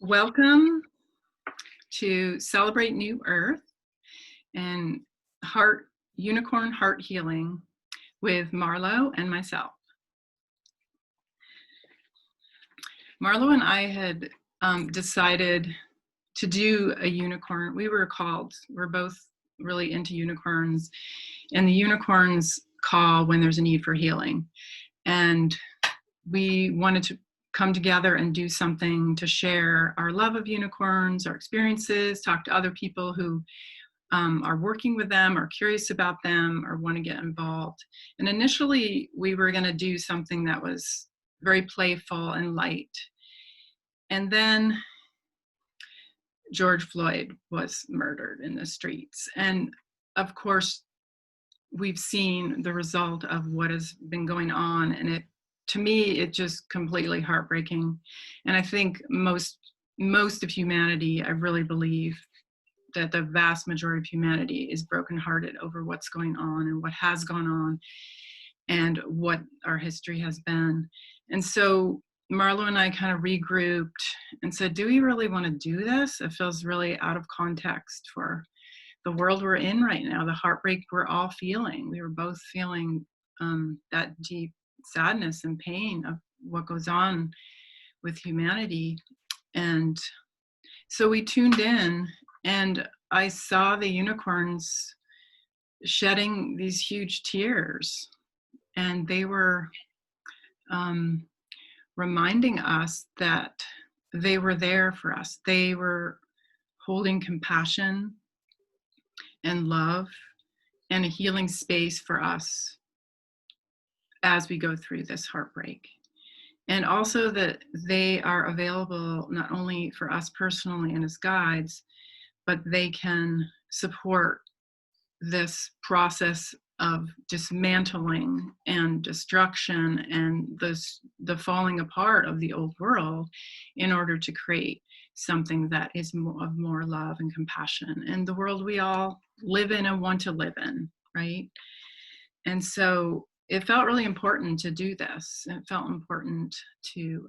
Welcome to Celebrate New Earth and Unicorn Heart Healing with Marlo and myself. Marlo and I had decided to do a unicorn. We're both really into unicorns, and the unicorns call when there's a need for healing. And we wanted to come together and do something to share our love of unicorns, our experiences, talk to other people who are working with them or curious about them or want to get involved. And initially, we were going to do something that was very playful and light. And then George Floyd was murdered in the streets. And of course, we've seen the result of what has been going on, and to me, it's just completely heartbreaking. And I think most of humanity, I really believe that the vast majority of humanity is brokenhearted over what's going on and what has gone on and what our history has been. And so Marlo and I kind of regrouped and said, do we really want to do this? It feels really out of context for the world we're in right now, the heartbreak we're all feeling. We were both feeling that deep sadness and pain of what goes on with humanity. And so we tuned in, and I saw the unicorns shedding these huge tears, and they were reminding us that they were there for us. They were holding compassion and love and a healing space for us as we go through this heartbreak. And also that they are available not only for us personally and as guides, but they can support this process of dismantling and destruction and the falling apart of the old world in order to create something that is of more love and compassion and the world we all live in and want to live in, right? And so it felt really important to do this. It felt important to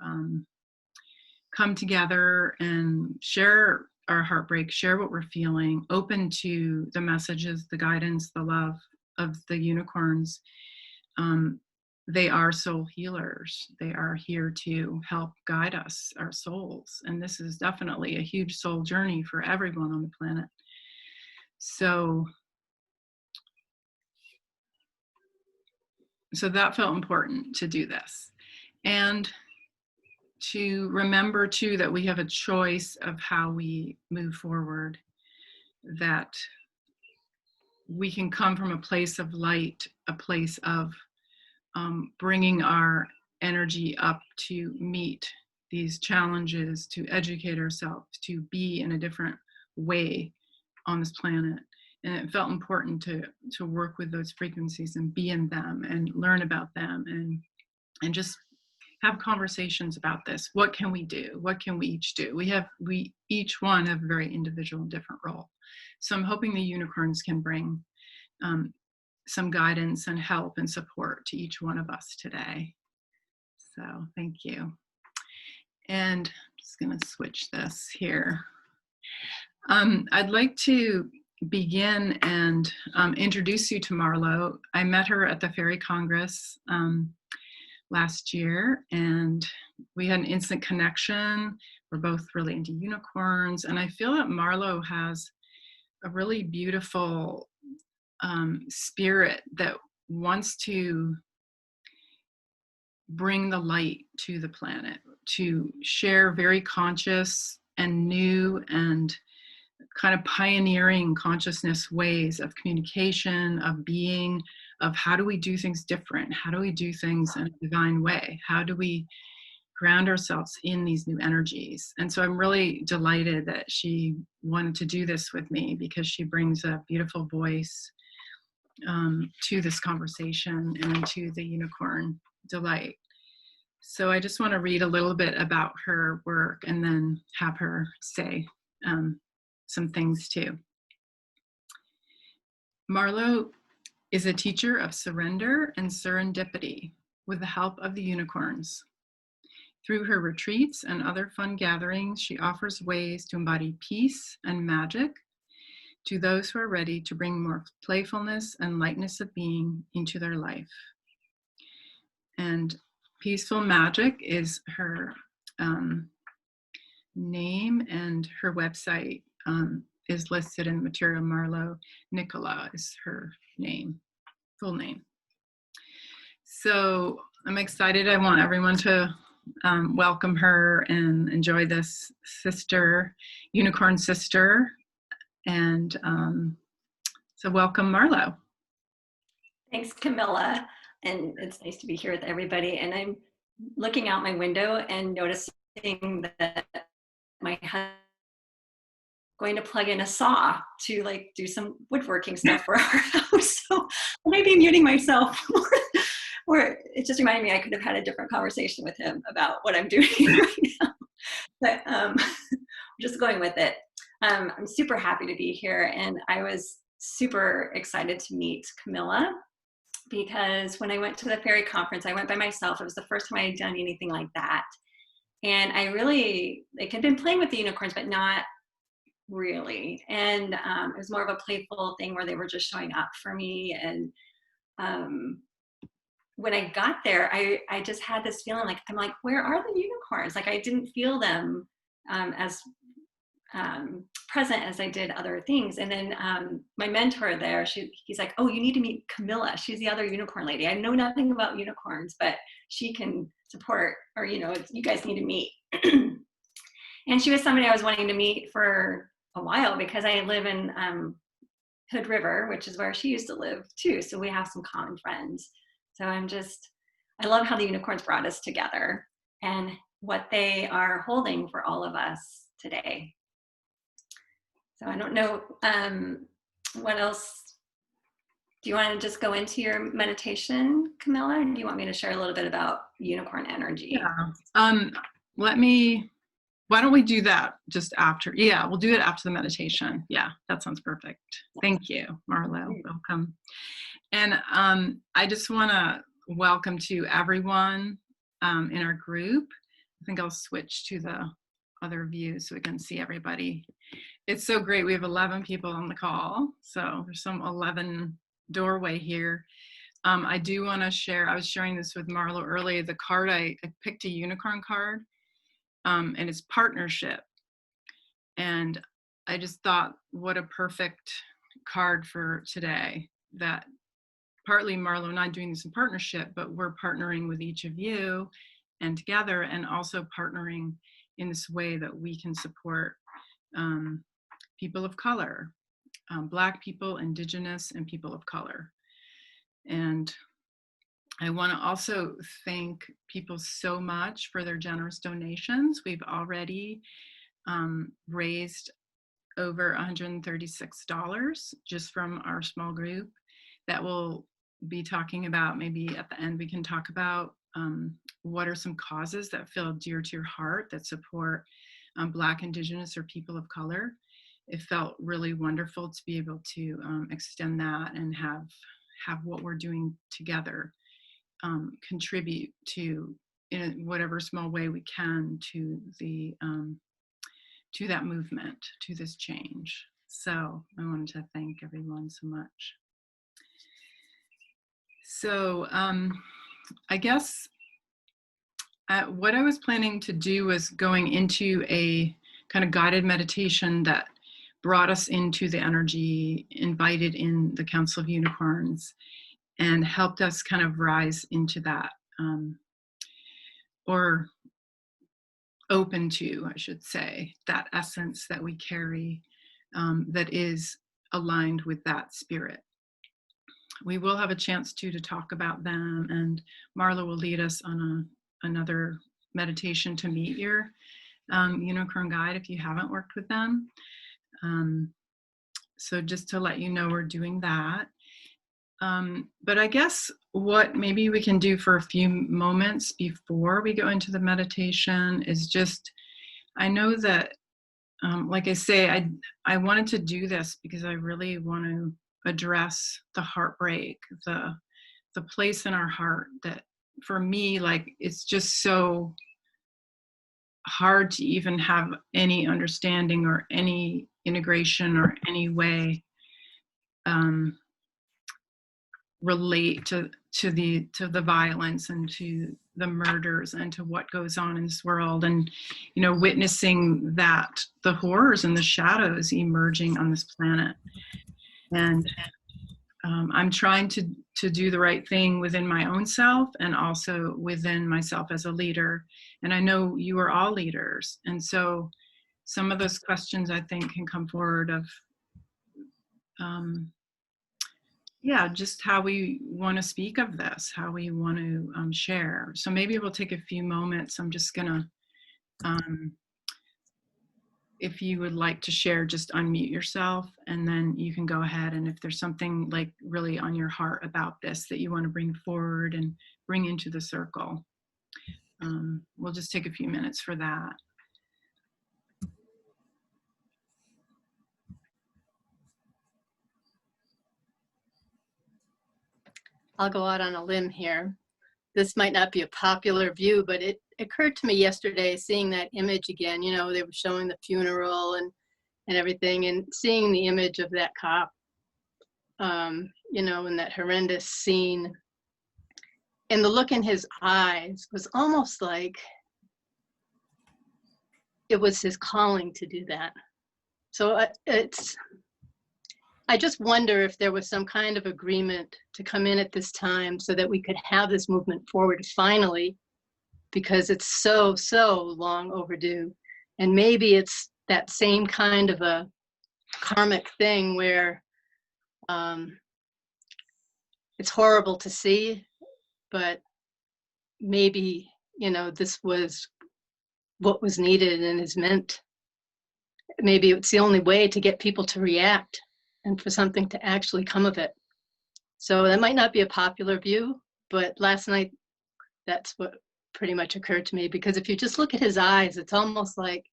come together and share our heartbreak, share what we're feeling, open to the messages, the guidance, the love of the unicorns. They are soul healers. They are here to help guide us, our souls. And this is definitely a huge soul journey for everyone on the planet. So that felt important to do this. And to remember too that we have a choice of how we move forward, that we can come from a place of light, a place of bringing our energy up to meet these challenges, to educate ourselves, to be in a different way on this planet. And it felt important to work with those frequencies and be in them and learn about them and just have conversations about this. What can we do? What can we each do? We each one have a very individual and different role. So I'm hoping the unicorns can bring some guidance and help and support to each one of us today. So thank you. And I'm just going to switch this here. I'd like to begin and introduce you to Marlo. I met her at the Fairy Congress last year, and we had an instant connection. We're both really into unicorns, and I feel that Marlo has a really beautiful spirit that wants to bring the light to the planet, to share very conscious and new and kind of pioneering consciousness ways of communication, of being, of how do we do things different? How do we do things in a divine way? How do we ground ourselves in these new energies? And so I'm really delighted that she wanted to do this with me because she brings a beautiful voice to this conversation and to the unicorn delight. So I just want to read a little bit about her work and then have her say some things too. Marlo is a teacher of surrender and serendipity with the help of the unicorns. Through her retreats and other fun gatherings, she offers ways to embody peace and magic to those who are ready to bring more playfulness and lightness of being into their life. And Peaceful Magic is her name, and her website is listed in the material. Marlo Nicola is her name, full name. So I'm excited. I want everyone to welcome her and enjoy this sister, unicorn sister. And so welcome, Marlo. Thanks, Camilla. And it's nice to be here with everybody. And I'm looking out my window and noticing that my husband is going to plug in a saw to like do some woodworking stuff for our house. So I may be muting myself. Or it just reminded me I could have had a different conversation with him about what I'm doing right now. But just going with it. I'm super happy to be here, and I was super excited to meet Camilla because when I went to the fairy conference, I went by myself. It was the first time I had done anything like that. And I really, like, had been playing with the unicorns, but not really. And it was more of a playful thing where they were just showing up for me. And when I got there, I just had this feeling like, I'm like, where are the unicorns? Like, I didn't feel them as present as I did other things. And then my mentor there, he's like, oh, you need to meet Camilla. She's the other unicorn lady. I know nothing about unicorns, but she can support, or, you know, you guys need to meet. And she was somebody I was wanting to meet for a while because I live in Hood River, which is where she used to live too. So we have some common friends. So I love how the unicorns brought us together and what they are holding for all of us today. So I don't know, what else? Do you want to just go into your meditation, Camilla? Or do you want me to share a little bit about unicorn energy? Yeah. Why don't we do that just after? Yeah, we'll do it after the meditation. Yeah, that sounds perfect. Thank you, Marlo. Welcome. And I just want to welcome to everyone in our group. I think I'll switch to the other view so we can see everybody. It's so great. We have 11 people on the call. So there's some 11 doorway here. I do want to share, I was sharing this with Marlo earlier, the card, I picked a unicorn card, and it's partnership. And I just thought, what a perfect card for today, that partly Marlo and I doing this in partnership, but we're partnering with each of you and together, and also partnering in this way that we can support people of color, Black people, Indigenous, and people of color. And I want to also thank people so much for their generous donations. We've already raised over $136 just from our small group that we'll be talking about. Maybe at the end we can talk about what are some causes that feel dear to your heart that support Black, Indigenous, or people of color. It felt really wonderful to be able to extend that and have what we're doing together contribute to, in whatever small way we can, to the to that movement, to this change. So I wanted to thank everyone so much. So I guess what I was planning to do was going into a kind of guided meditation that brought us into the energy, invited in the Council of Unicorns, and helped us kind of rise into that, or open to, I should say, that essence that we carry that is aligned with that spirit. We will have a chance to talk about them, and Marlo will lead us on another meditation to meet your unicorn guide if you haven't worked with them. So just to let you know, we're doing that. But I guess what maybe we can do for a few moments before we go into the meditation is just, I know that, like I say, I wanted to do this because I really want to address the heartbreak, the place in our heart that, for me, like, it's just so hard to even have any understanding or any integration or any way relate to the violence and to the murders and to what goes on in this world, and witnessing that the horrors and the shadows emerging on this planet. And I'm trying to do the right thing within my own self and also within myself as a leader. And I know you are all leaders, and so some of those questions I think can come forward of just how we want to speak of this, how we want to share. So maybe we'll take a few moments. I'm just gonna, if you would like to share, just unmute yourself, and then you can go ahead. And if there's something like really on your heart about this that you want to bring forward and bring into the circle, we'll just take a few minutes for that. I'll go out on a limb here. This might not be a popular view, but it occurred to me yesterday seeing that image again. They were showing the funeral and everything, and seeing the image of that cop, in that horrendous scene. And the look in his eyes was almost like it was his calling to do that. So I just wonder if there was some kind of agreement to come in at this time so that we could have this movement forward finally, because it's so long overdue. And maybe it's that same kind of a karmic thing where it's horrible to see, but maybe, this was what was needed and is meant. Maybe it's the only way to get people to react and for something to actually come of it. So that might not be a popular view, but last night, that's what pretty much occurred to me, because if you just look at his eyes, it's almost like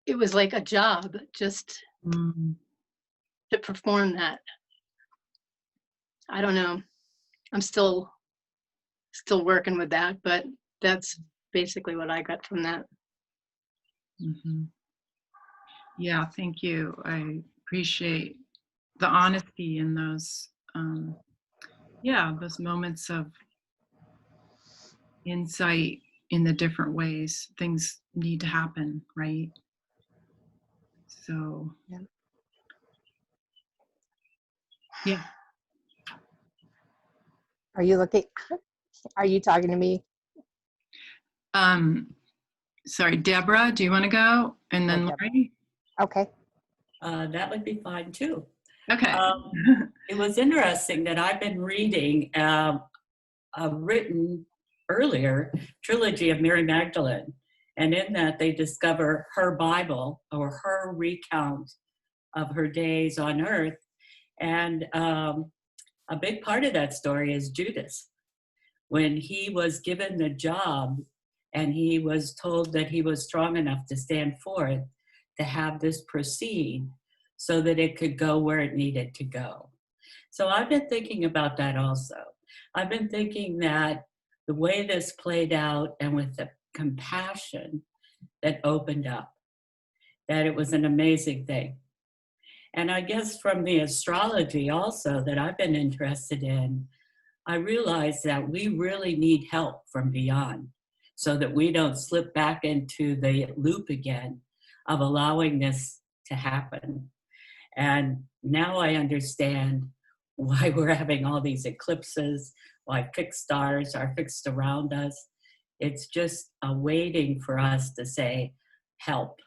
it was like a job just to perform that. I don't know. I'm still working with that, but that's basically what I got from that. Mm-hmm. Yeah, thank you. I appreciate the honesty in those, those moments of insight in the different ways things need to happen, right? So, yeah. Are you talking to me? Sorry, Deborah, do you want to go? And then Lori? Okay. That would be fine too. Okay. It was interesting that I've been reading a written earlier trilogy of Mary Magdalene, and in that they discover her Bible or her recount of her days on earth, and a big part of that story is Judas, when he was given the job and he was told that he was strong enough to stand forth to have this proceed so that it could go where it needed to go. So I've been thinking about that also. I've been thinking that the way this played out and with the compassion that opened up, that it was an amazing thing. And I guess from the astrology also that I've been interested in, I realized that we really need help from beyond so that we don't slip back into the loop again of allowing this to happen. And now I understand why we're having all these eclipses, why fixed stars are fixed around us. It's just a waiting for us to say, help.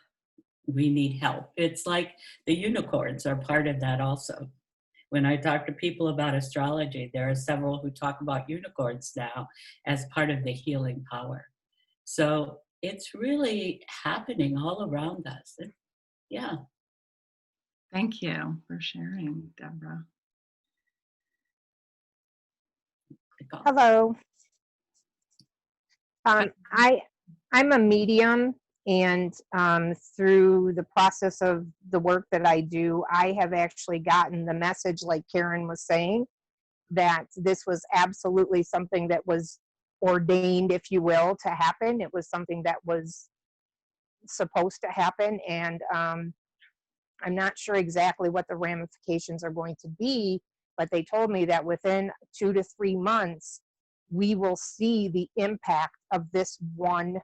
We need help. It's like the unicorns are part of that also. When I talk to people about astrology, there are several who talk about unicorns now as part of the healing power. So it's really happening all around us. Yeah. Thank you for sharing, Deborah. Hello. I'm a medium, and through the process of the work that I do, I have actually gotten the message, like Karen was saying, that this was absolutely something that was ordained, if you will, to happen. It was something that was supposed to happen. And I'm not sure exactly what the ramifications are going to be, but they told me that within 2 to 3 months, we will see the impact of this one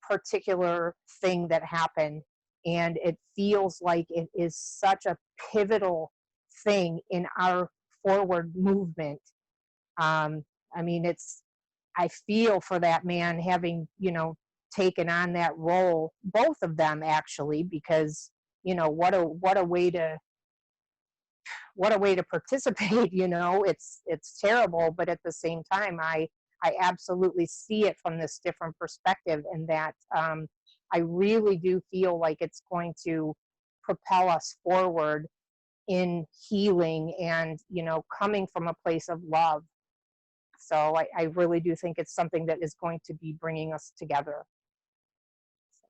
particular thing that happened. And it feels like it is such a pivotal thing in our forward movement. I mean, I feel for that man having, taken on that role, both of them actually, because, what a way to participate. It's terrible, but at the same time, I absolutely see it from this different perspective, and that I really do feel like it's going to propel us forward in healing and, coming from a place of love. So I really do think it's something that is going to be bringing us together. So.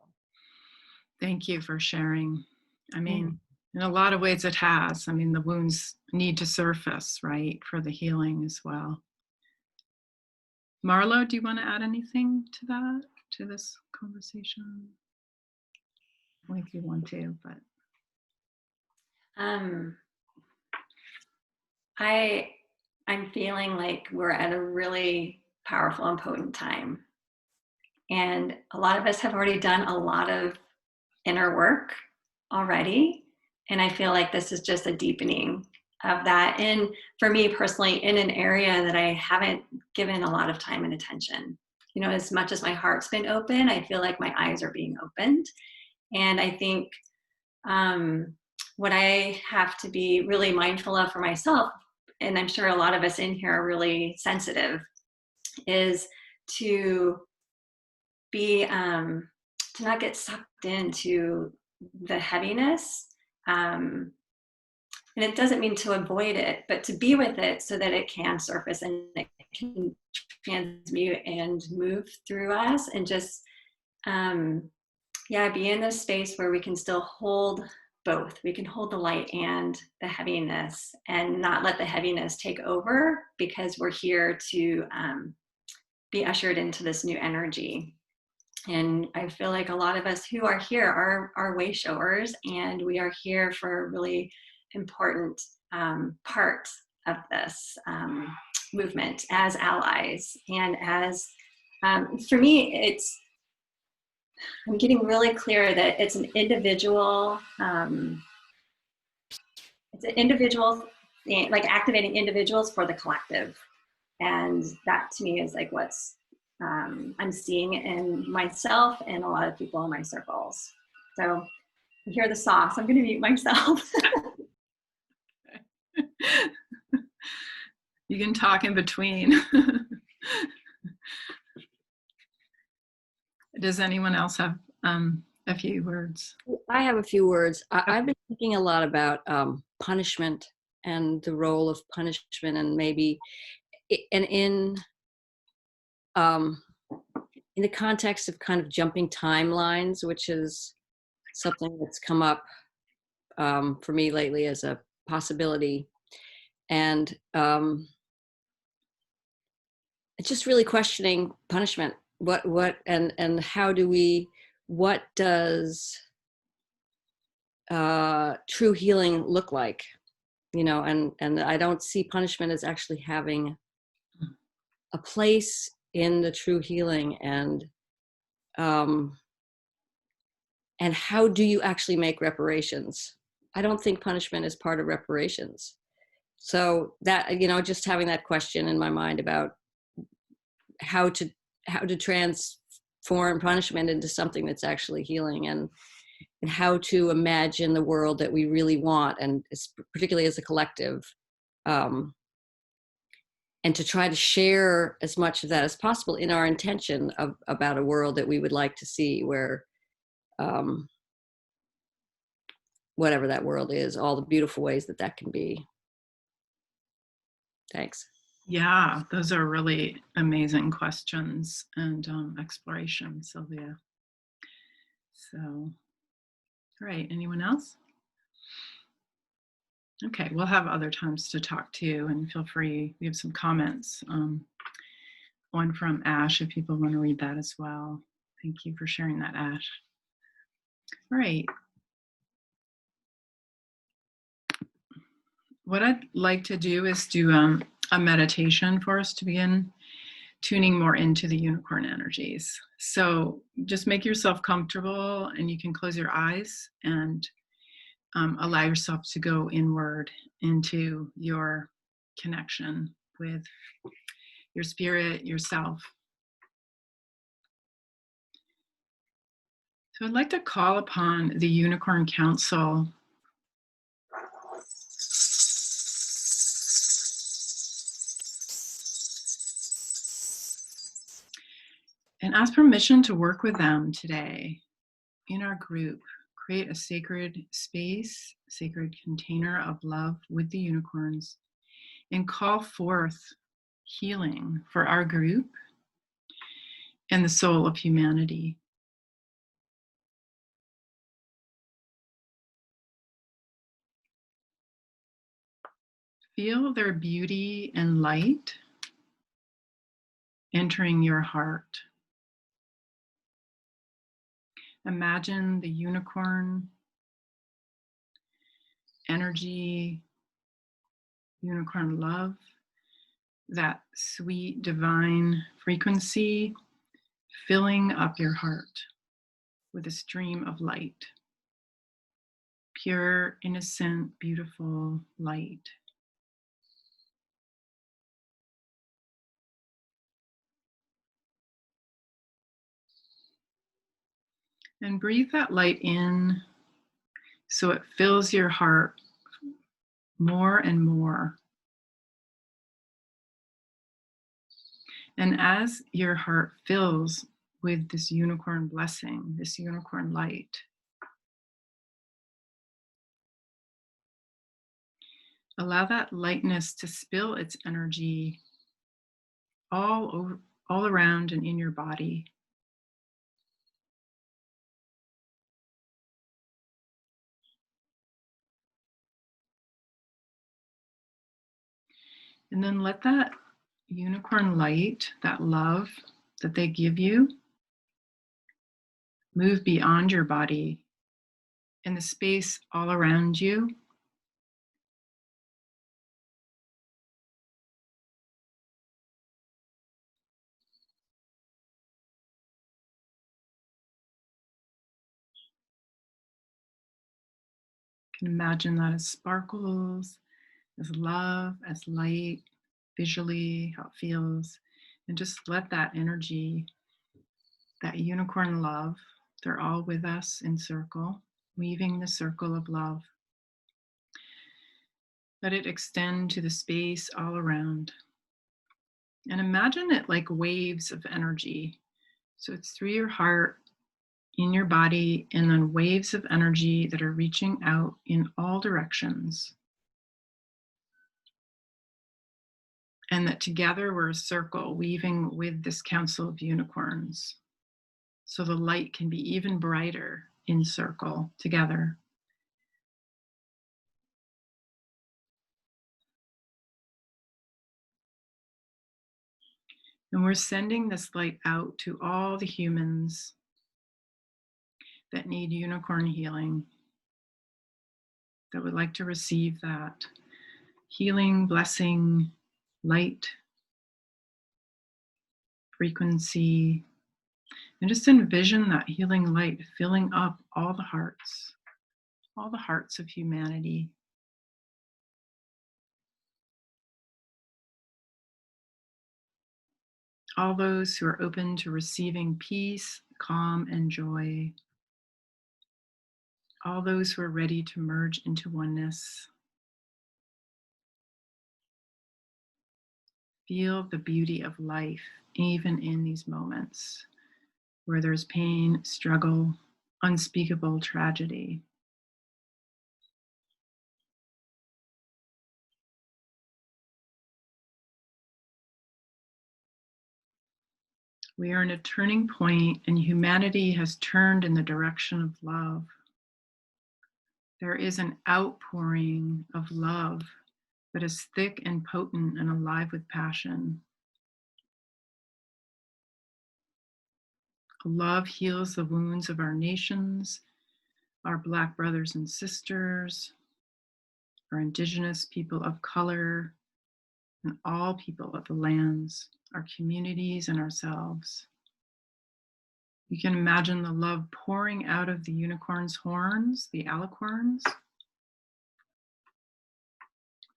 Thank you for sharing. I mean, in a lot of ways it has. I mean, the wounds need to surface, right, for the healing as well. Marlo, do you want to add anything to that, to this conversation? Only if you want to, but. I'm feeling like we're at a really powerful and potent time. And a lot of us have already done a lot of inner work already. And I feel like this is just a deepening of that. And for me personally, in an area that I haven't given a lot of time and attention. As much as my heart's been open, I feel like my eyes are being opened. And I think what I have to be really mindful of for myself, and I'm sure a lot of us in here are really sensitive, is to be to not get sucked into the heaviness. And it doesn't mean to avoid it, but to be with it so that it can surface and it can transmute and move through us, and just be in this space where we can still hold both. We can hold the light and the heaviness, and not let the heaviness take over, because we're here to be ushered into this new energy. And I feel like a lot of us who are here are way showers, and we are here for a really important part of this movement as allies. And as for me, I'm getting really clear that it's an individual thing, like activating individuals for the collective. And that to me is like what's I'm seeing in myself and a lot of people in my circles. So you hear the sauce. I'm going to mute myself. You can talk in between. Does anyone else have a few words? I have a few words. I've been thinking a lot about punishment and the role of punishment, and maybe in the context of kind of jumping timelines, which is something that's come up for me lately as a possibility. And it's just really questioning punishment. And how do what does true healing look like? And I don't see punishment as actually having a place in the true healing. And how do you actually make reparations? I don't think punishment is part of reparations. So that, just having that question in my mind about how to transform punishment into something that's actually healing, and how to imagine the world that we really want, and particularly as a collective, and to try to share as much of that as possible in our intention about a world that we would like to see, where whatever that world is, all the beautiful ways that can be. Thanks. Yeah, those are really amazing questions and exploration, Sylvia. So, all right, anyone else? Okay, we'll have other times to talk to you, and feel free, we have some comments one from Ash if people want to read that as well. Thank you for sharing that, Ash. All right. What I'd like to do is do a meditation for us to begin tuning more into the unicorn energies. So just make yourself comfortable, and you can close your eyes and allow yourself to go inward into your connection with your spirit, yourself. So I'd like to call upon the Unicorn Council and ask permission to work with them today in our group. Create a sacred space, sacred container of love with the unicorns, and call forth healing for our group and the soul of humanity. Feel their beauty and light entering your heart. Imagine the unicorn energy, unicorn love, that sweet divine frequency filling up your heart with a stream of light. Pure, innocent, beautiful light. And breathe that light in so it fills your heart more and more. And as your heart fills with this unicorn blessing, this unicorn light, allow that lightness to spill its energy all over, all around and in your body. And then let that unicorn light, that love that they give you, move beyond your body and the space all around you. You can imagine that as sparkles, as love, as light, visually, how it feels, and just let that energy, that unicorn love, they're all with us in circle, weaving the circle of love. Let it extend to the space all around. And imagine it like waves of energy. So it's through your heart, in your body, and then waves of energy that are reaching out in all directions. And that together we're a circle weaving with this council of unicorns. So the light can be even brighter in circle together. And we're sending this light out to all the humans that need unicorn healing, that would like to receive that healing, blessing, light, frequency, and just envision that healing light filling up all the hearts of humanity. All those who are open to receiving peace, calm, and joy. All those who are ready to merge into oneness. Feel the beauty of life, even in these moments where there's pain, struggle, unspeakable tragedy. We are in a turning point, and humanity has turned in the direction of love. There is an outpouring of love that is thick and potent and alive with passion. Love heals the wounds of our nations, our Black brothers and sisters, our Indigenous people of color, and all people of the lands, our communities, and ourselves. You can imagine the love pouring out of the unicorn's horns, the alicorns,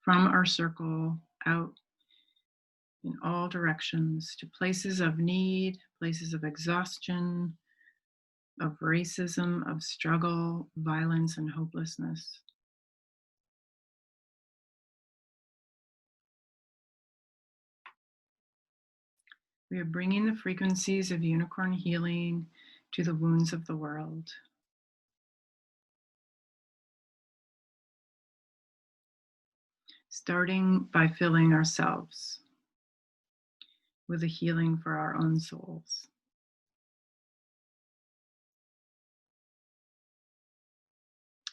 from our circle out in all directions to places of need, places of exhaustion, of racism, of struggle, violence, and hopelessness. We are bringing the frequencies of unicorn healing to the wounds of the world. Starting by filling ourselves with a healing for our own souls.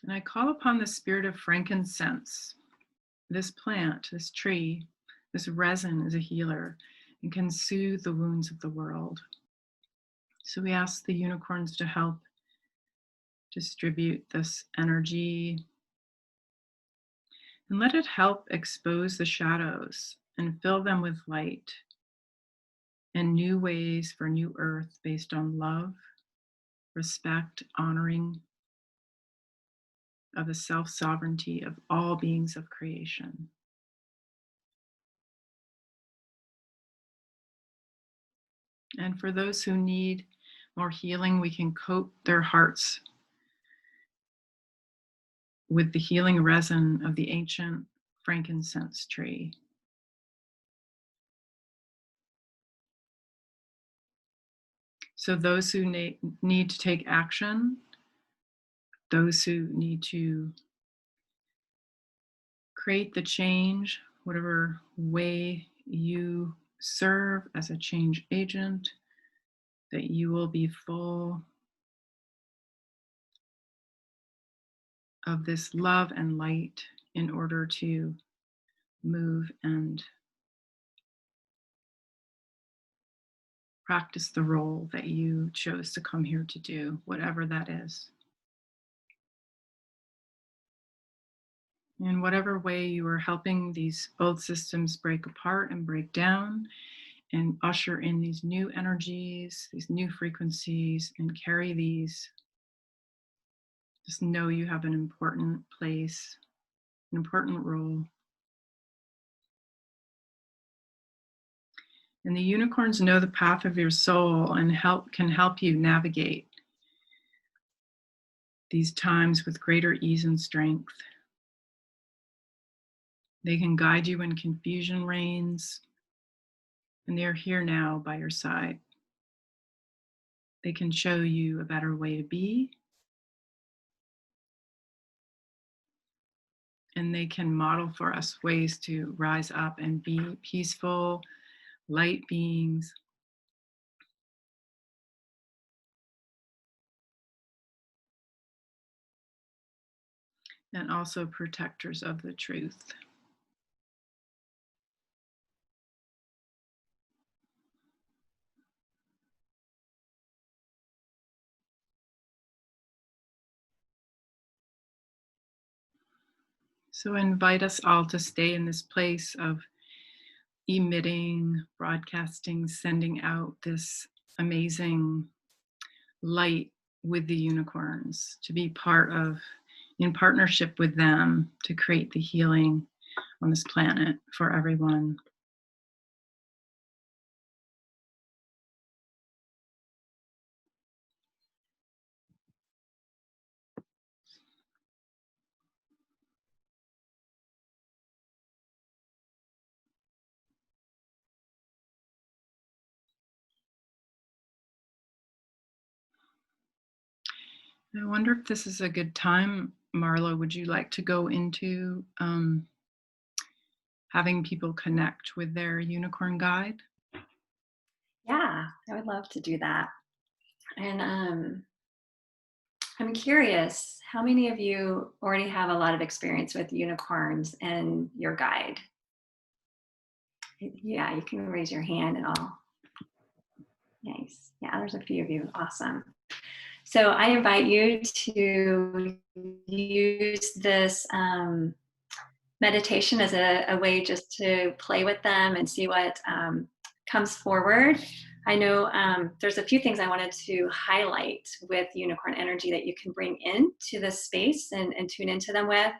And I call upon the spirit of frankincense. This plant, this tree, this resin is a healer and can soothe the wounds of the world. So we ask the unicorns to help distribute this energy and let it help expose the shadows and fill them with light and new ways for new earth based on love, respect, honoring of the self-sovereignty of all beings of creation. And for those who need more healing, we can coat their hearts with the healing resin of the ancient frankincense tree. So those who need to take action, those who need to create the change, whatever way you serve as a change agent, that you will be full of this love and light in order to move and practice the role that you chose to come here to do, whatever that is. In whatever way you are helping these old systems break apart and break down and usher in these new energies, these new frequencies, and carry these, just know you have an important place, an important role. And the unicorns know the path of your soul and can help you navigate these times with greater ease and strength. They can guide you when confusion reigns, and they are here now by your side. They can show you a better way to be, and they can model for us ways to rise up and be peaceful, light beings. And also protectors of the truth. So invite us all to stay in this place of emitting, broadcasting, sending out this amazing light with the unicorns, to be part of, in partnership with them, to create the healing on this planet for everyone. I wonder if this is a good time, Marlo, would you like to go into having people connect with their unicorn guide? Yeah, I would love to do that. And I'm curious, how many of you already have a lot of experience with unicorns and your guide? Yeah, you can raise your hand and I'll Nice. Yeah, there's a few of you. Awesome. So I invite you to use this meditation as a way just to play with them and see what comes forward. I know there's a few things I wanted to highlight with unicorn energy that you can bring into this space and tune into them with.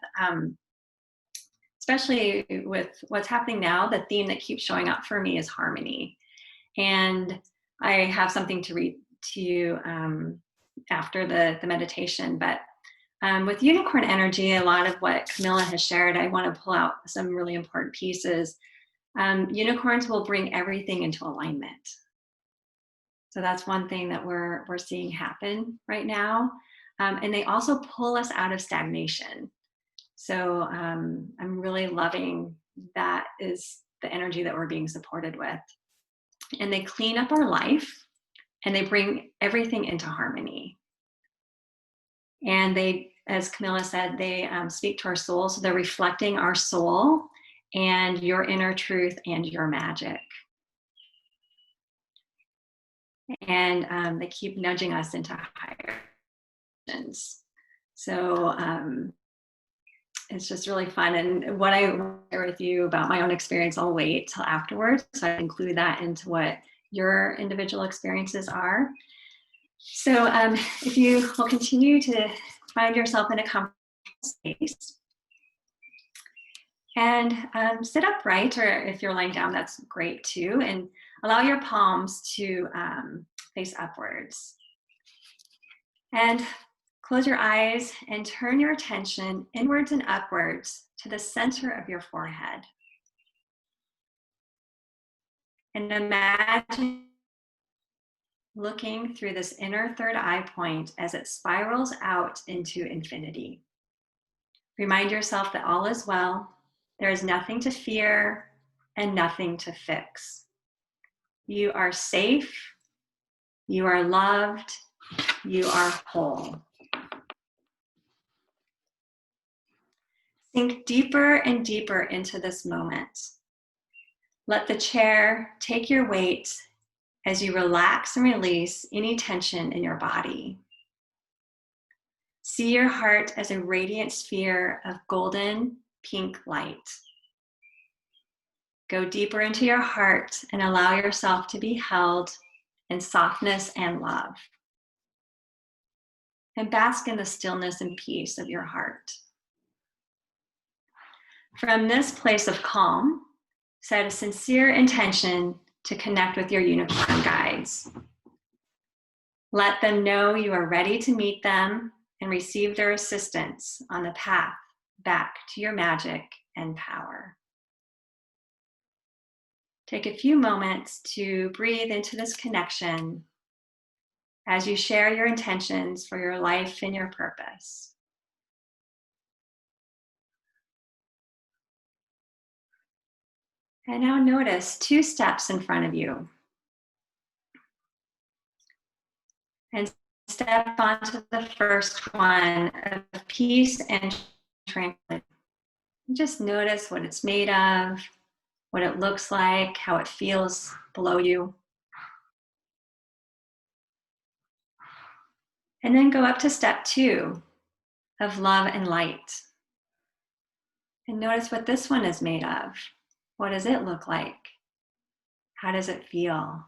Especially with what's happening now, the theme that keeps showing up for me is harmony. And I have something to read to you after the meditation. But with unicorn energy, a lot of what Camilla has shared, I want to pull out some really important pieces. Unicorns will bring everything into alignment. So that's one thing that we're seeing happen right now. And they also pull us out of stagnation. So I'm really loving that is the energy that we're being supported with. And they clean up our life and they bring everything into harmony. And they, as Camilla said, they speak to our soul. So they're reflecting our soul and your inner truth and your magic. And they keep nudging us into higher dimensions. So it's just really fun. And what I share with you about my own experience, I'll wait till afterwards. So I include that into what your individual experiences are. So if you will continue to find yourself in a comfortable space and sit upright, or if you're lying down, that's great too. And allow your palms to face upwards. And close your eyes and turn your attention inwards and upwards to the center of your forehead. And imagine looking through this inner third eye point as it spirals out into infinity. Remind yourself that all is well. There is nothing to fear and nothing to fix. You are safe. You are loved. You are whole. Sink deeper and deeper into this moment. Let the chair take your weight as you relax and release any tension in your body. See your heart as a radiant sphere of golden pink light. Go deeper into your heart and allow yourself to be held in softness and love. And bask in the stillness and peace of your heart. From this place of calm, set a sincere intention to connect with your unicorn guides. Let them know you are ready to meet them and receive their assistance on the path back to your magic and power. Take a few moments to breathe into this connection as you share your intentions for your life and your purpose. And now notice 2 steps in front of you. And step onto the first one of peace and tranquility. Just notice what it's made of, what it looks like, how it feels below you. And then go up to step 2 of love and light. And notice what this one is made of. What does it look like? How does it feel?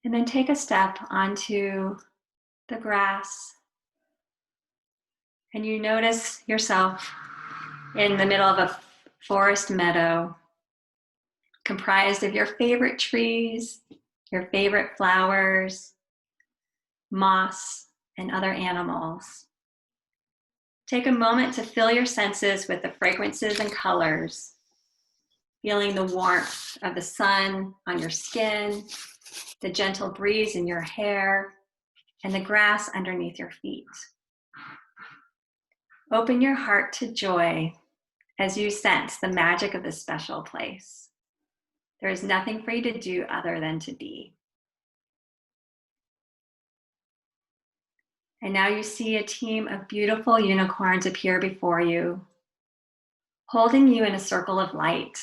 And then take a step onto the grass. And you notice yourself in the middle of a forest meadow comprised of your favorite trees, your favorite flowers, moss, and other animals. Take a moment to fill your senses with the fragrances and colors, feeling the warmth of the sun on your skin, the gentle breeze in your hair, and the grass underneath your feet. Open your heart to joy as you sense the magic of this special place. There is nothing for you to do other than to be. And now you see a team of beautiful unicorns appear before you, holding you in a circle of light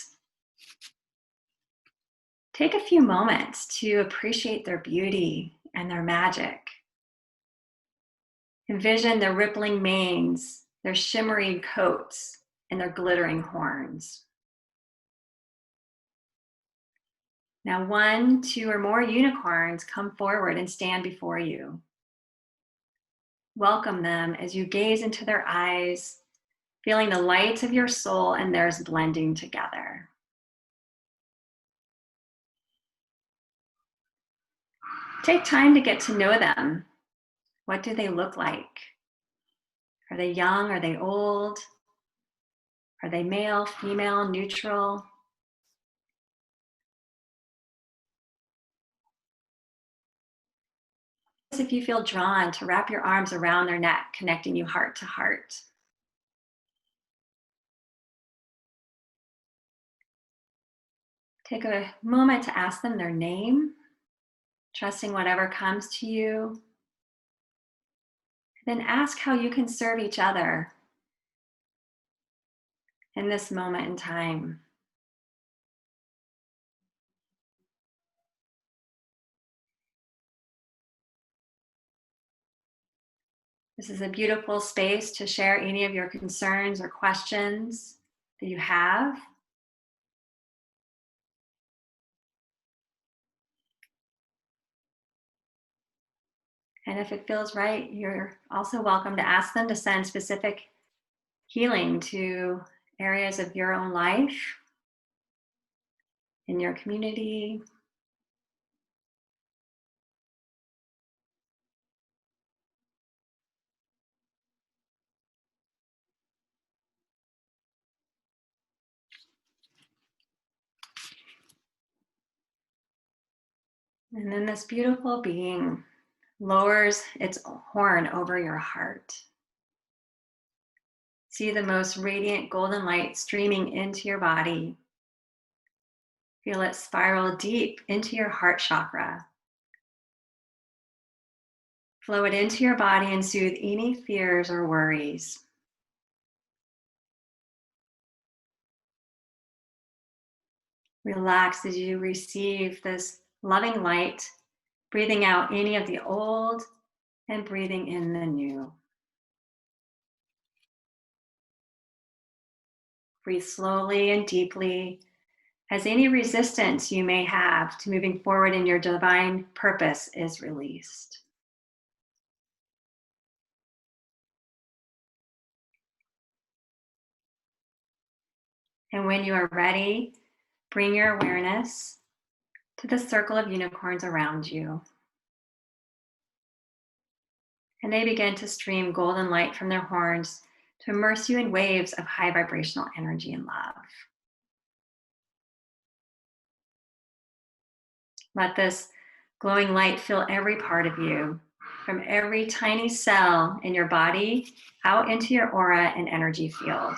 Take a few moments to appreciate their beauty and their magic. Envision their rippling manes, their shimmering coats, and their glittering horns. Now 1, 2, or more unicorns come forward and stand before you. Welcome them as you gaze into their eyes, feeling the light of your soul and theirs blending together. Take time to get to know them. What do they look like? Are they young? Are they old? Are they male, female, neutral? If you feel drawn to wrap your arms around their neck, connecting you heart to heart. Take a moment to ask them their name, trusting whatever comes to you. Then ask how you can serve each other in this moment in time. This is a beautiful space to share any of your concerns or questions that you have. And if it feels right, you're also welcome to ask them to send specific healing to areas of your own life, in your community. And then this beautiful being lowers its horn over your heart. See the most radiant golden light streaming into your body. Feel it spiral deep into your heart chakra. Flow it into your body and soothe any fears or worries. Relax as you receive this loving light, breathing out any of the old and breathing in the new. Breathe slowly and deeply as any resistance you may have to moving forward in your divine purpose is released. And when you are ready, bring your awareness to the circle of unicorns around you. And they begin to stream golden light from their horns to immerse you in waves of high vibrational energy and love. Let this glowing light fill every part of you, from every tiny cell in your body out into your aura and energy field.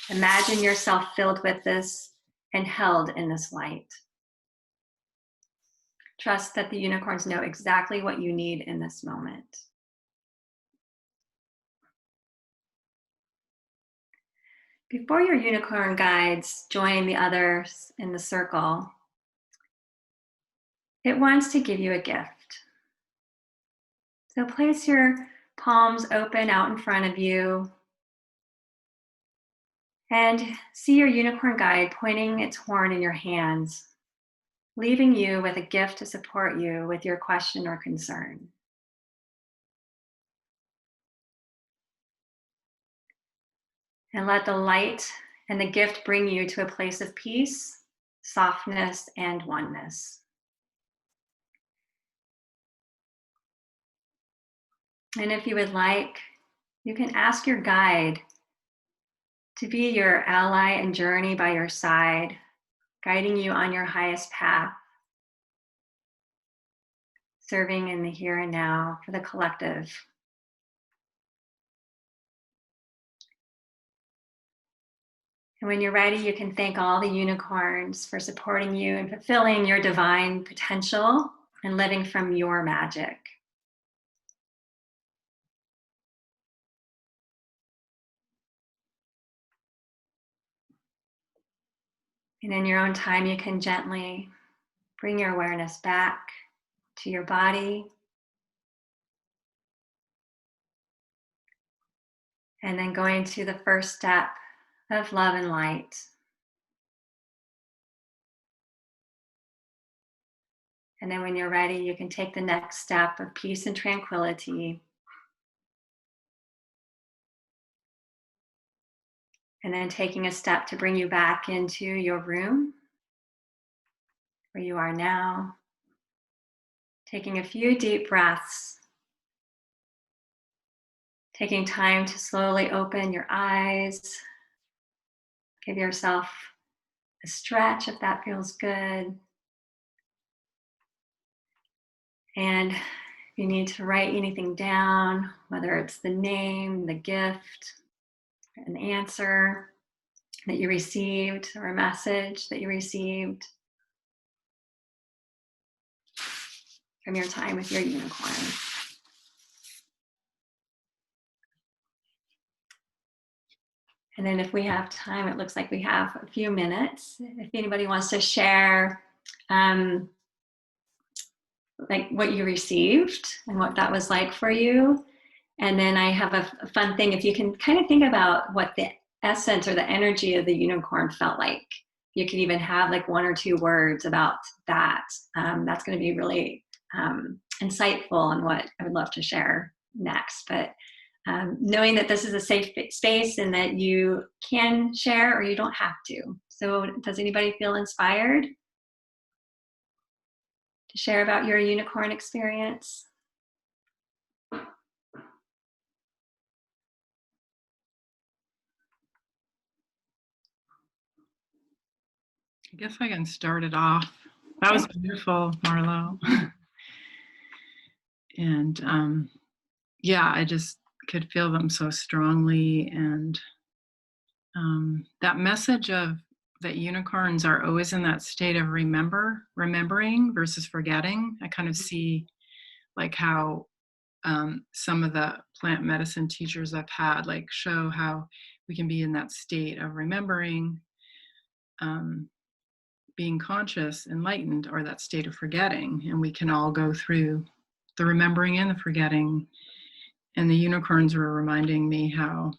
Imagine yourself filled with this and held in this light. Trust that the unicorns know exactly what you need in this moment. Before your unicorn guides join the others in the circle, it wants to give you a gift. So place your palms open out in front of you and see your unicorn guide pointing its horn in your hands, leaving you with a gift to support you with your question or concern. And let the light and the gift bring you to a place of peace, softness, and oneness. And if you would like, you can ask your guide to be your ally and journey by your side, guiding you on your highest path, serving in the here and now for the collective. And when you're ready, you can thank all the unicorns for supporting you and fulfilling your divine potential and living from your magic. And in your own time, you can gently bring your awareness back to your body. And then going to the first step of love and light. And then when you're ready, you can take the next step of peace and tranquility. And then taking a step to bring you back into your room where you are now. Taking a few deep breaths. Taking time to slowly open your eyes. Give yourself a stretch if that feels good. And if you need to write anything down, whether it's the name, the gift, an answer that you received, or a message that you received from your time with your unicorn. And then if we have time, it looks like we have a few minutes. If anybody wants to share like what you received and what that was like for you. And then I have a fun thing. If you can kind of think about what the essence or the energy of the unicorn felt like, you could even have like 1 or 2 words about that. That's going to be really insightful on what I would love to share next. But knowing that this is a safe space and that you can share or you don't have to. So does anybody feel inspired to share about your unicorn experience? I guess I can start it off. That was beautiful, Marlo. And yeah, I just could feel them so strongly. And that message of that unicorns are always in that state of remembering versus forgetting. I kind of see like how some of the plant medicine teachers I've had like show how we can be in that state of remembering, being conscious, enlightened, or that state of forgetting. And we can all go through the remembering and the forgetting. And the unicorns were reminding me how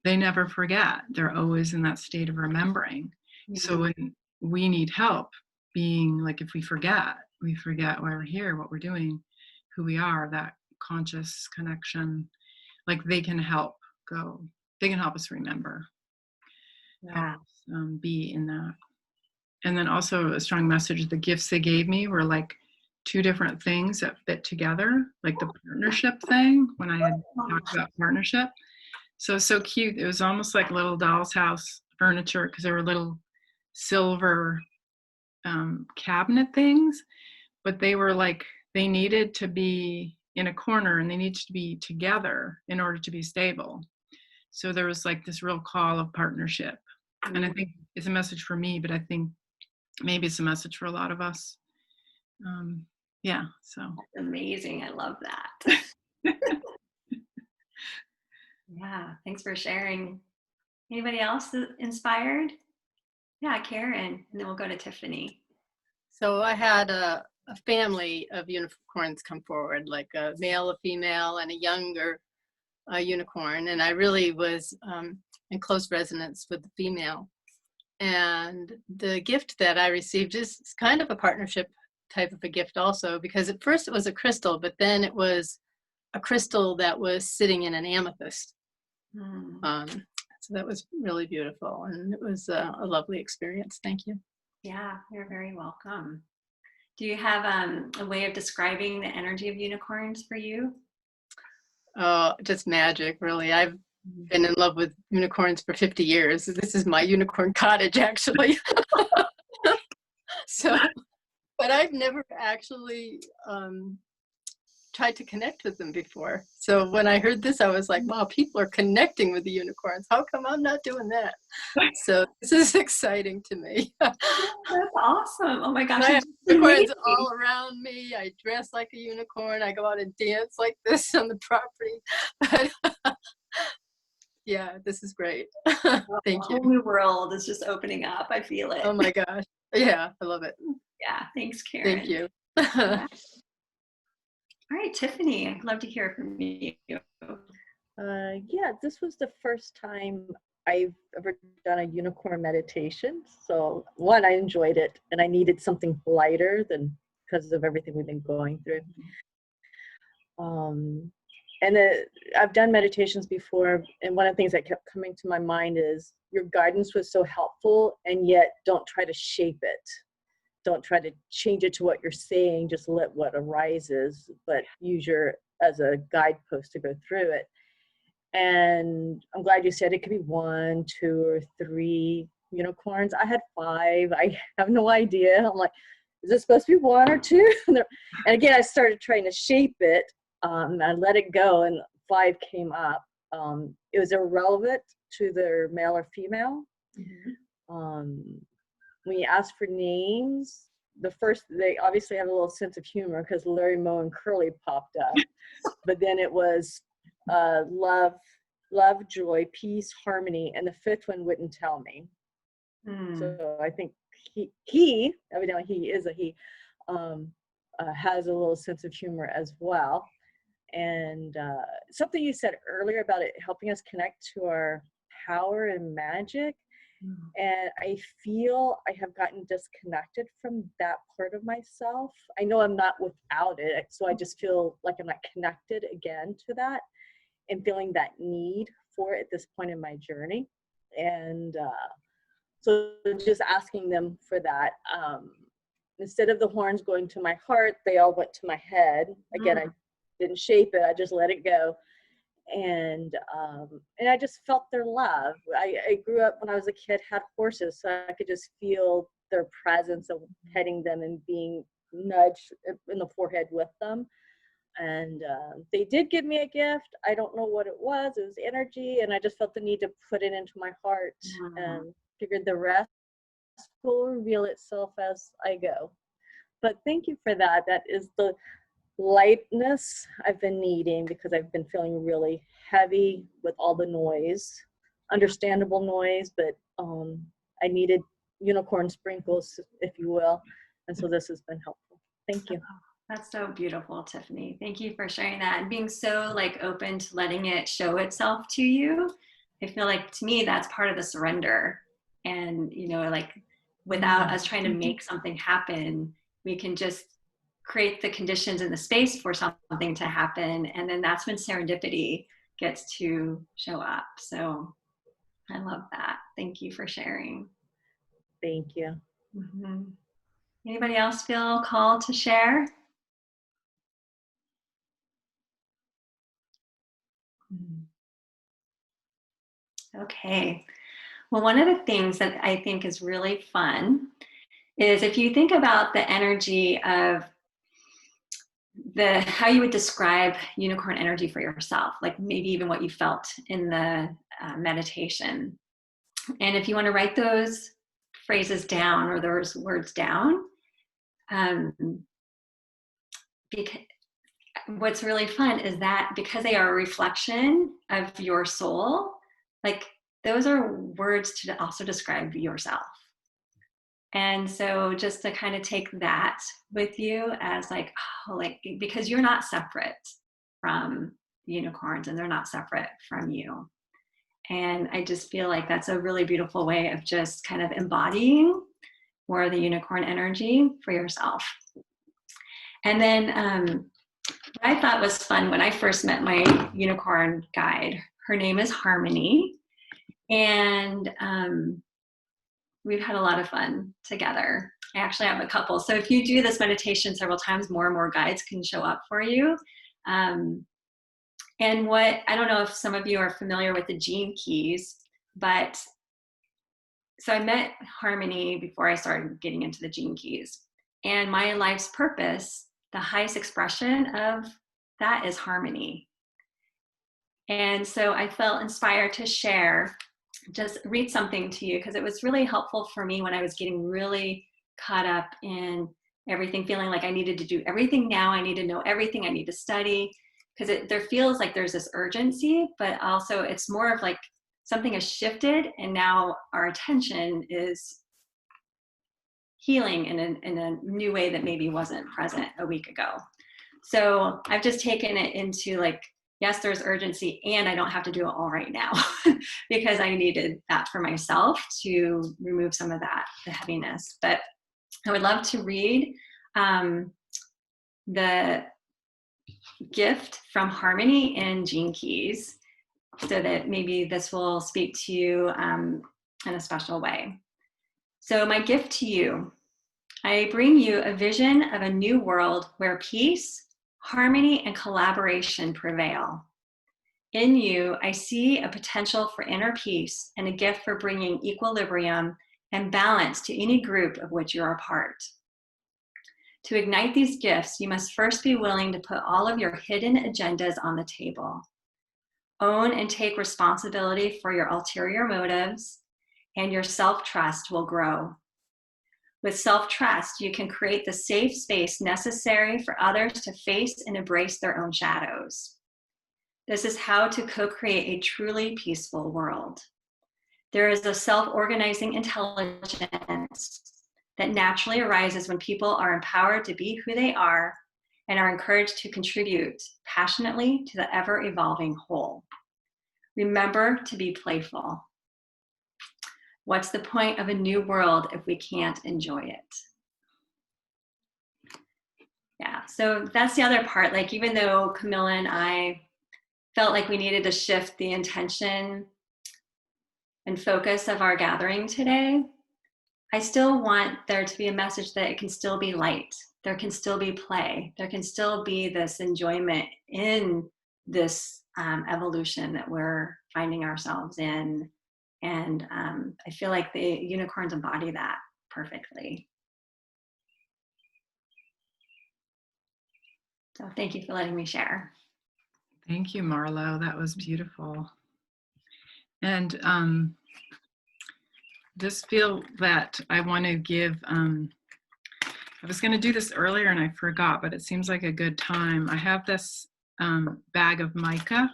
they never forget. They're always in that state of remembering. Mm-hmm. So when we need help, being like, if we forget why we're here, what we're doing, who we are, that conscious connection, like they can help us remember. Yeah. Be in that. And then also a strong message, the gifts they gave me were like 2 different things that fit together, like the partnership thing, when I had talked about partnership. So cute. It was almost like little doll's house furniture because there were little silver cabinet things, but they were like, they needed to be in a corner and they needed to be together in order to be stable. So there was like this real call of partnership. And I think it's a message for me, but I think maybe it's a message for a lot of us. Yeah, so. That's amazing. I love that. Yeah, thanks for sharing. Anybody else inspired? Yeah, Karen, and then we'll go to Tiffany. So I had a family of unicorns come forward, like a male, a female, and a younger unicorn. And I really was in close resonance with the female. And the gift that I received is kind of a partnership type of a gift also, because at first it was a crystal, but then it was a crystal that was sitting in an amethyst. So that was really beautiful, and it was a lovely experience. Thank you. Yeah, you're very welcome. Do you have a way of describing the energy of unicorns for you? Just magic, really. I've been in love with unicorns for 50 years. This is my unicorn cottage, actually. So, but I've never actually tried to connect with them before. So when I heard this, I was like, wow, people are connecting with the unicorns. How come I'm not doing that? So this is exciting to me. That's awesome. Oh my gosh. I have unicorns all around me. I dress like a unicorn. I go out and dance like this on the property. Yeah, this is great. A Thank whole you. new world is just opening up. I feel it. Oh my gosh. Yeah, I love it. Yeah. Thanks, Karen. Thank you. Yeah. All right, Tiffany, I'd love to hear from you. Yeah, this was the first time I've ever done a unicorn meditation. So one, I enjoyed it, and I needed something lighter than because of everything we've been going through. And I've done meditations before, and one of the things that kept coming to my mind is your guidance was so helpful, and yet don't try to shape it. Don't try to change it to what you're saying, just let what arises, but use your as a guidepost to go through it. And I'm glad you said it could be 1, 2, or 3 unicorns. I had 5. I have no idea. I'm like, is it supposed to be 1 or 2? And again, I started trying to shape it. I let it go, and 5 came up. It was irrelevant to their male or female. When you ask for names, they obviously have a little sense of humor because Larry, Moe, and Curly popped up. But then it was love, joy, peace, harmony, and the 5th one wouldn't tell me. So I think he evidently he is a he, has a little sense of humor as well. And something you said earlier about it helping us connect to our power and magic. And I feel I have gotten disconnected from that part of myself. I know I'm not without it, so I just feel like I'm not connected again to that and feeling that need for it at this point in my journey. And so just asking them for that. Instead of the horns going to my heart, they all went to my head. Again, I didn't shape it, I just let it go. And I just felt their love. I grew up when I was a kid, had horses, so I could just feel their presence of petting them and being nudged in the forehead with them. And they did give me a gift. I don't know what it was. It was energy, and I just felt the need to put it into my heart and figured the rest will reveal itself as I go. But thank you for that. That is the lightness I've been needing because I've been feeling really heavy with all the noise, understandable noise, but I needed unicorn sprinkles, if you will. And so this has been helpful. Thank you. That's so beautiful, Tiffany. Thank you for sharing that and being so open to letting it show itself to you. I feel like to me, that's part of the surrender. And, without us trying to make something happen, we can just create the conditions and the space for something to happen. And then that's when serendipity gets to show up. So I love that. Thank you for sharing. Thank you. Anybody else feel called to share? Okay. Well, one of the things that I think is really fun is if you think about the energy of how you would describe unicorn energy for yourself, like maybe even what you felt in the meditation. And if you want to write those phrases down or those words down, because what's really fun is that because they are a reflection of your soul, those are words to also describe yourself. And so just to kind of take that with you as because you're not separate from the unicorns and they're not separate from you. And I just feel like that's a really beautiful way of just kind of embodying more of the unicorn energy for yourself. And then what I thought was fun when I first met my unicorn guide, her name is Harmony. And we've had a lot of fun together. I actually have a couple. So if you do this meditation several times, more and more guides can show up for you. And I don't know if some of you are familiar with the gene keys, but so I met Harmony before I started getting into the gene keys. And my life's purpose, the highest expression of that is harmony. And so I felt inspired to just read something to you because it was really helpful for me when I was getting really caught up in everything, feeling like I needed to do everything now. I need to know everything. I need to study because there feels like there's this urgency, but also it's more of something has shifted, and now our attention is healing in a new way that maybe wasn't present a week ago. So I've just taken it into like, yes, there's urgency, and I don't have to do it all right now because I needed that for myself to remove some of that, the heaviness. But I would love to read the gift from Harmony and Gene Keys, so that maybe this will speak to you in a special way. So my gift to you, I bring you a vision of a new world where peace, harmony, and collaboration prevail. In you, I see a potential for inner peace and a gift for bringing equilibrium and balance to any group of which you're a part. To ignite these gifts, you must first be willing to put all of your hidden agendas on the table. Own and take responsibility for your ulterior motives, and your self-trust will grow. With self-trust, you can create the safe space necessary for others to face and embrace their own shadows. This is how to co-create a truly peaceful world. There is a self-organizing intelligence that naturally arises when people are empowered to be who they are and are encouraged to contribute passionately to the ever-evolving whole. Remember to be playful. What's the point of a new world if we can't enjoy it? Yeah, so that's the other part. Like, even though Camilla and I felt like we needed to shift the intention and focus of our gathering today, I still want there to be a message that it can still be light. There can still be play. There can still be this enjoyment in this evolution that we're finding ourselves in. And I feel like the unicorns embody that perfectly. So thank you for letting me share. Thank you, Marlo. That was beautiful. And just feel that I want to give, I was going to do this earlier and I forgot, but it seems like a good time. I have this bag of mica.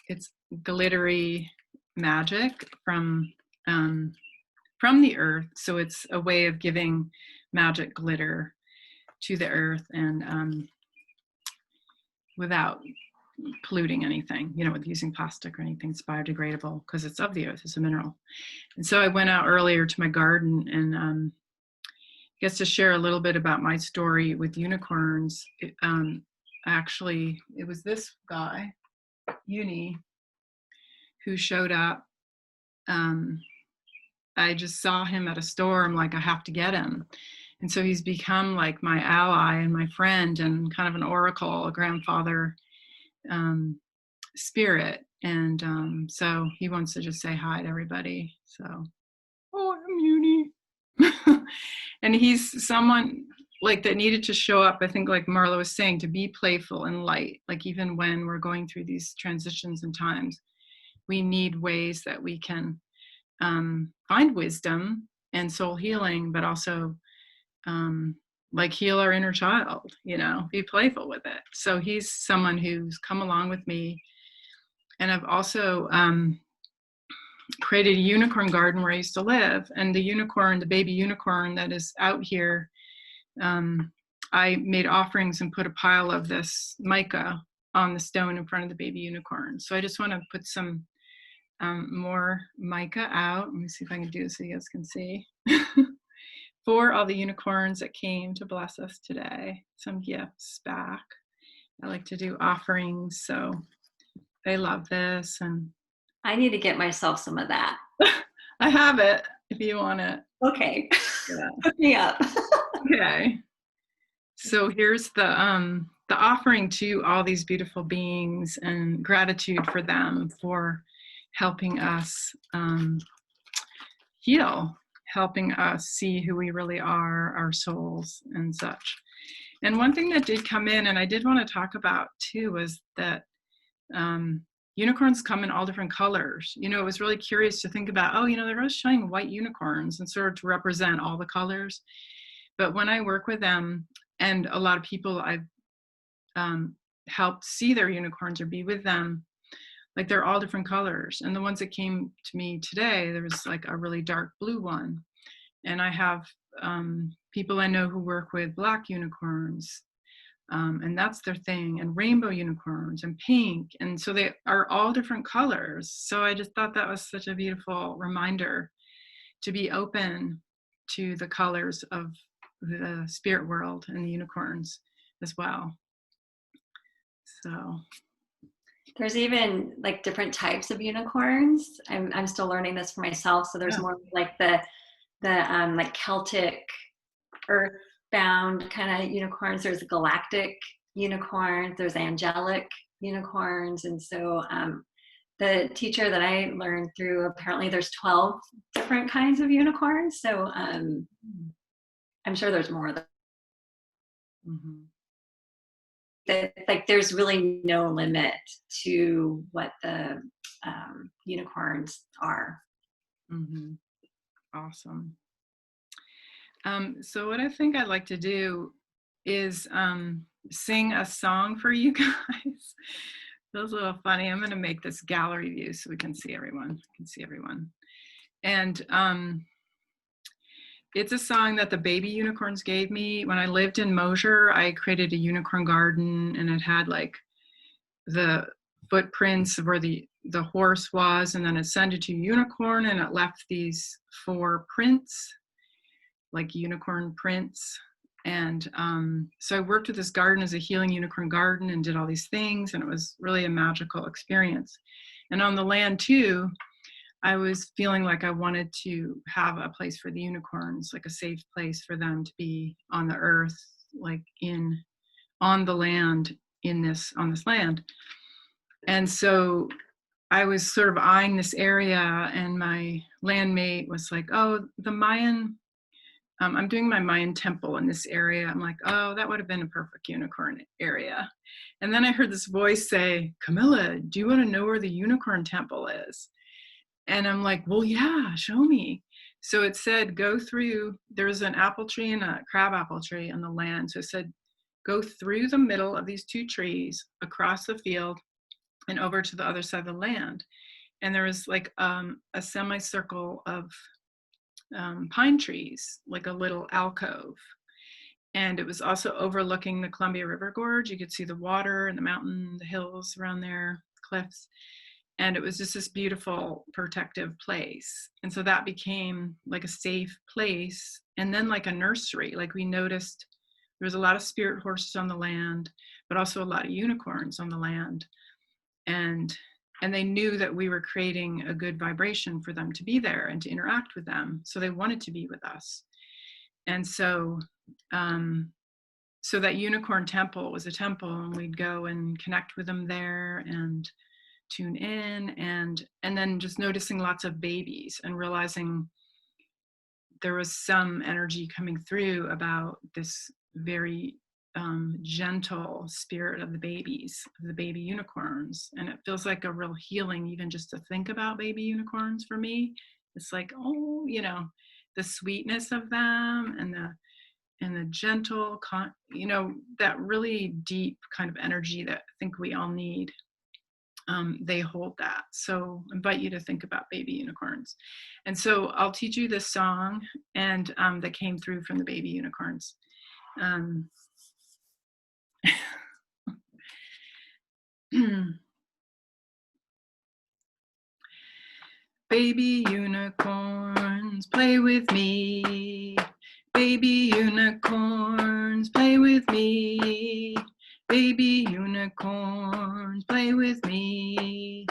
It's glittery magic from the earth. So it's a way of giving magic glitter to the earth, and without polluting anything, with using plastic or anything. It's biodegradable because it's of the earth, it's a mineral. And so I went out earlier to my garden and I guess to share a little bit about my story with unicorns. Actually, it was this guy, Uni, who showed up. I just saw him at a store. I'm like, I have to get him. And so he's become like my ally and my friend and kind of an oracle, a grandfather spirit. And so he wants to just say hi to everybody. So, oh, I'm Uni. And he's someone like that needed to show up, I think, like Marlo was saying, to be playful and light. Like, even when we're going through these transitions and times, we need ways that we can find wisdom and soul healing, but also like heal our inner child, be playful with it. So he's someone who's come along with me. And I've also created a unicorn garden where I used to live. And the baby unicorn that is out here, I made offerings and put a pile of this mica on the stone in front of the baby unicorn. So I just want to put some more mica out. Let me see if I can do this so you guys can see. For all the unicorns that came to bless us today. Some gifts back. I like to do offerings, so they love this. And I need to get myself some of that. I have it if you want it. Okay. Yeah. Hook me up. Okay. So here's the offering to all these beautiful beings, and gratitude for them for helping us heal, helping us see who we really are, our souls and such. And one thing that did come in, and I did want to talk about too, was that unicorns come in all different colors. It was really curious to think about, they're really showing white unicorns and sort of to represent all the colors. But when I work with them, and a lot of people I've helped see their unicorns or be with them, like they're all different colors. And the ones that came to me today, there was like a really dark blue one. And I have people I know who work with black unicorns, and that's their thing, and rainbow unicorns and pink. And so they are all different colors. So I just thought that was such a beautiful reminder to be open to the colors of the spirit world and the unicorns as well. So there's even like different types of unicorns. I'm still learning this for myself. So there's more like the like Celtic earthbound kind of unicorns. There's galactic unicorns. There's angelic unicorns. And so the teacher that I learned through, apparently there's 12 different kinds of unicorns. So I'm sure there's more of them. mm-hmm. That, like, there's really no limit to what the unicorns are. Mm-hmm. Awesome. So what I think I'd like to do is sing a song for you guys. Feels a little funny. I'm going to make this gallery view so we can see everyone. And it's a song that the baby unicorns gave me. When I lived in Mosier, I created a unicorn garden, and it had like the footprints of where the horse was, and then it sent it to unicorn, and it left these 4 prints, like unicorn prints. And so I worked with this garden as a healing unicorn garden and did all these things, and it was really a magical experience. And on the land too, I was feeling like I wanted to have a place for the unicorns, like a safe place for them to be on the earth, like on the land, on this land. And so I was sort of eyeing this area, and my landmate was like, oh, the Mayan, I'm doing my Mayan temple in this area. I'm like, oh, that would have been a perfect unicorn area. And then I heard this voice say, Camilla, do you want to know where the unicorn temple is? And I'm like, well, yeah, show me. So it said, go through, there's an apple tree and a crab apple tree on the land. So it said, go through the middle of these 2 trees, across the field, and over to the other side of the land. And there was like a semicircle of pine trees, like a little alcove. And it was also overlooking the Columbia River Gorge. You could see the water and the mountain, the hills around there, cliffs. And it was just this beautiful protective place. And so that became like a safe place. And then like a nursery, like we noticed there was a lot of spirit horses on the land, but also a lot of unicorns on the land. And they knew that we were creating a good vibration for them to be there and to interact with them. So they wanted to be with us. And so, so that unicorn temple was a temple, and we'd go and connect with them there and tune in, and then just noticing lots of babies and realizing there was some energy coming through about this very gentle spirit of the babies, of the baby unicorns. And it feels like a real healing even just to think about baby unicorns for me. It's like, oh, you know, the sweetness of them and the gentle, you know, that really deep kind of energy that I think we all need. They hold that. So I invite you to think about baby unicorns. And so I'll teach you this song and that came through from the baby unicorns. Baby unicorns, play with me. Baby unicorns, play with me. Baby unicorns, play with me.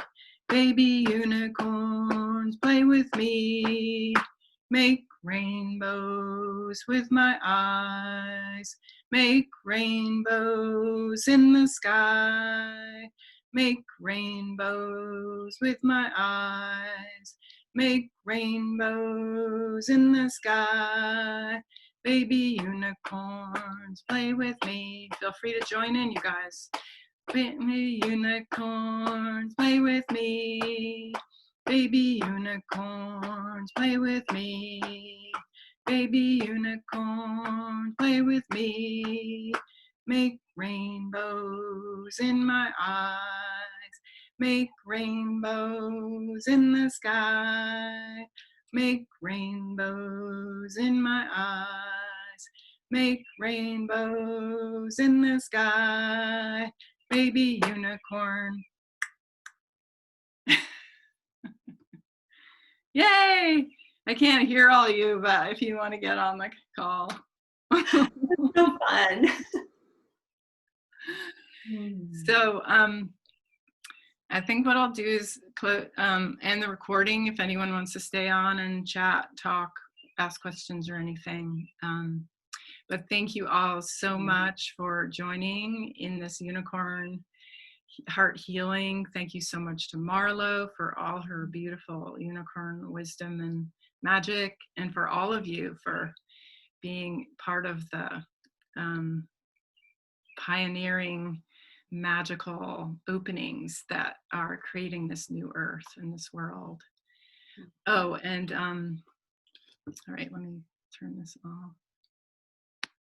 Baby unicorns, play with me. Make rainbows with my eyes. Make rainbows in the sky. Make rainbows with my eyes. Make rainbows in the sky. Baby unicorns, play with me. Feel free to join in, you guys. Baby unicorns, play with me. Baby unicorns, play with me. Baby unicorns, play with me. Make rainbows in my eyes. Make rainbows in the sky. Make rainbows in my eyes. Make rainbows in the sky. Baby unicorn. Yay! I can't hear all you, but if you want to get on the call. So fun. So I think what I'll do is end the recording if anyone wants to stay on and chat, talk, ask questions or anything. But thank you all so much for joining in this unicorn heart healing. Thank you so much to Marlo for all her beautiful unicorn wisdom and magic, and for all of you for being part of the pioneering magical openings that are creating this new earth and this world. Oh, and all right, let me turn this off.